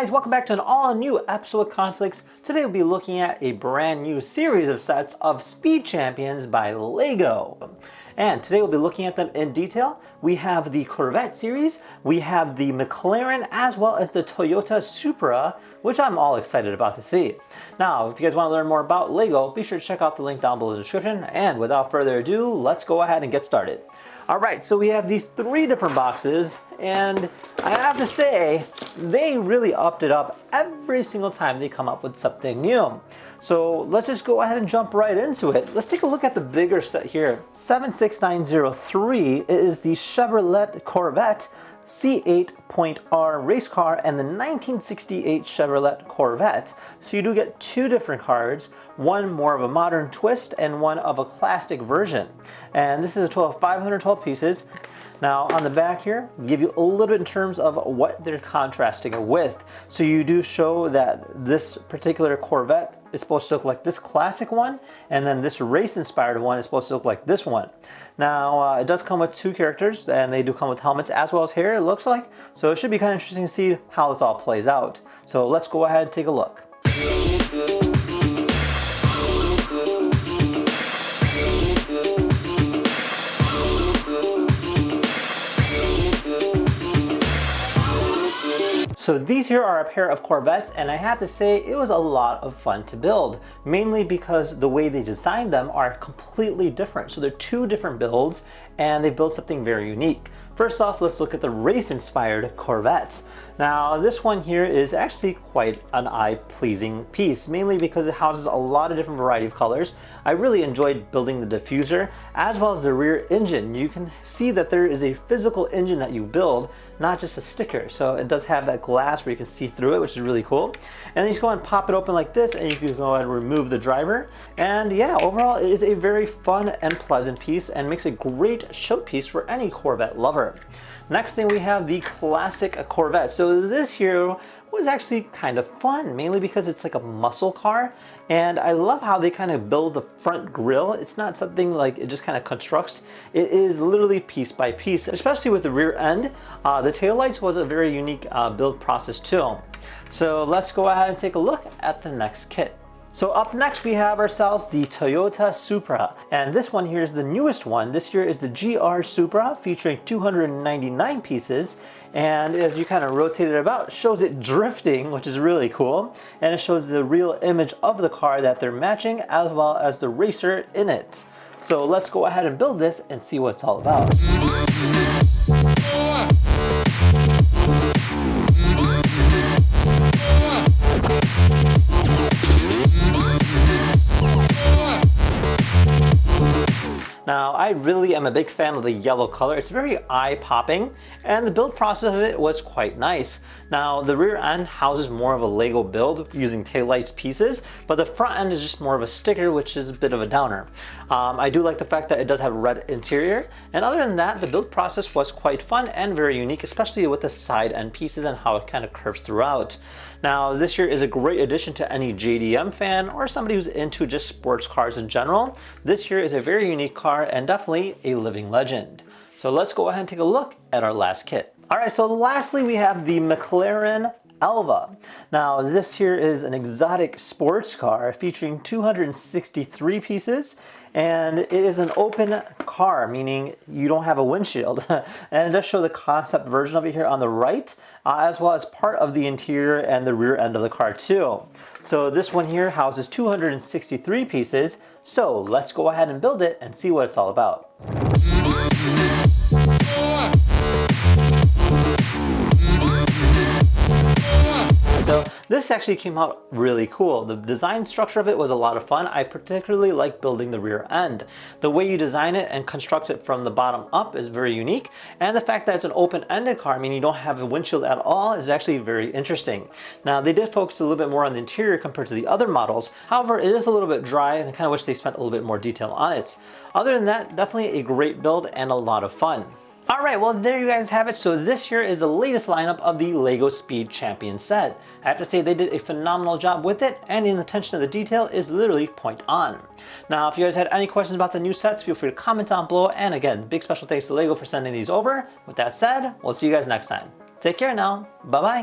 guys, welcome back to an all-new episode of Conflicts. Today we'll be looking at a brand new series of sets of Speed Champions by LEGO. And today we'll be looking at them in detail. We have the Corvette series, we have the McLaren, as well as the Toyota Supra, which I'm all excited about to see. Now, if you guys want to learn more about LEGO, be sure to check out the link down below in the description. And without further ado, let's go ahead and get started. Alright, so we have these three different boxes, and I have to say, they really upped it up every single time they come up with something new. So let's just go ahead and jump right into it. Let's take a look at the bigger set here. 76903 is the Chevrolet Corvette C8.R race car and the 1968 Chevrolet Corvette. So you do get two different cards, one more of a modern twist and one of a classic version. And this is a total of 512 pieces. Now on the back here, give you a little bit in terms of what they're contrasting it with. So you do show that this particular Corvette is supposed to look like this classic one, and then this race-inspired one is supposed to look like this one. Now, it does come with two characters, and they do come with helmets as well as hair, it looks like. So it should be kind of interesting to see how this all plays out. So let's go ahead and take a look. So these here are a pair of Corvettes, and I have to say it was a lot of fun to build, mainly because the way they designed them are completely different. So they're two different builds, and they built something very unique. First off, let's look at the race-inspired Corvettes. Now, this one here is actually quite an eye-pleasing piece, mainly because it houses a lot of different variety of colors. I really enjoyed building the diffuser, as well as the rear engine. You can see that there is a physical engine that you build, not just a sticker. So it does have that glass where you can see through it, which is really cool. And then you just go and pop it open like this, and you can go ahead and remove the driver. And yeah, overall, it is a very fun and pleasant piece, and makes a great showpiece for any Corvette lover. Next thing, we have the classic Corvette. So this here was actually kind of fun, mainly because it's like a muscle car, and I love how they kind of build the front grille. It's not something like it just kind of constructs. It is literally piece by piece, especially with the rear end. The taillights was a very unique build process too. So let's go ahead and take a look at the next kit. So up next we have ourselves the Toyota Supra, and this one here is the newest one. This year is the GR Supra, featuring 299 pieces, and as you kind of rotate it about, shows it drifting, which is really cool, and it shows the real image of the car that they're matching, as well as the racer in it. So let's go ahead and build this and see what it's all about. Now, I really am a big fan of the yellow color. It's very eye-popping, and the build process of it was quite nice. Now, the rear end houses more of a Lego build using taillights pieces, but the front end is just more of a sticker, which is a bit of a downer. I do like the fact that it does have a red interior, and other than that, the build process was quite fun and very unique, especially with the side end pieces and how it kind of curves throughout. Now, this year is a great addition to any JDM fan or somebody who's into just sports cars in general. This here is a very unique car and definitely a living legend. So let's go ahead and take a look at our last kit. All right, so lastly we have the McLaren Elva. Now this here is an exotic sports car featuring 263 pieces, and it is an open car, meaning you don't have a windshield. And it does show the concept version of it here on the right, as well as part of the interior and the rear end of the car too. So this one here houses 263 pieces. So let's go ahead and build it and see what it's all about. So this actually came out really cool. The design structure of it was a lot of fun. I particularly like building the rear end. The way you design it and construct it from the bottom up is very unique. And the fact that it's an open-ended car, meaning you don't have a windshield at all, is actually very interesting. Now, they did focus a little bit more on the interior compared to the other models. However, it is a little bit dry, and I kind of wish they spent a little bit more detail on it. Other than that, definitely a great build and a lot of fun. Alright, well there you guys have it. So this here is the latest lineup of the LEGO Speed Champion set. I have to say they did a phenomenal job with it, and the attention to the detail is literally point on. Now if you guys had any questions about the new sets, feel free to comment down below, and again, big special thanks to LEGO for sending these over. With that said, we'll see you guys next time. Take care now, bye bye.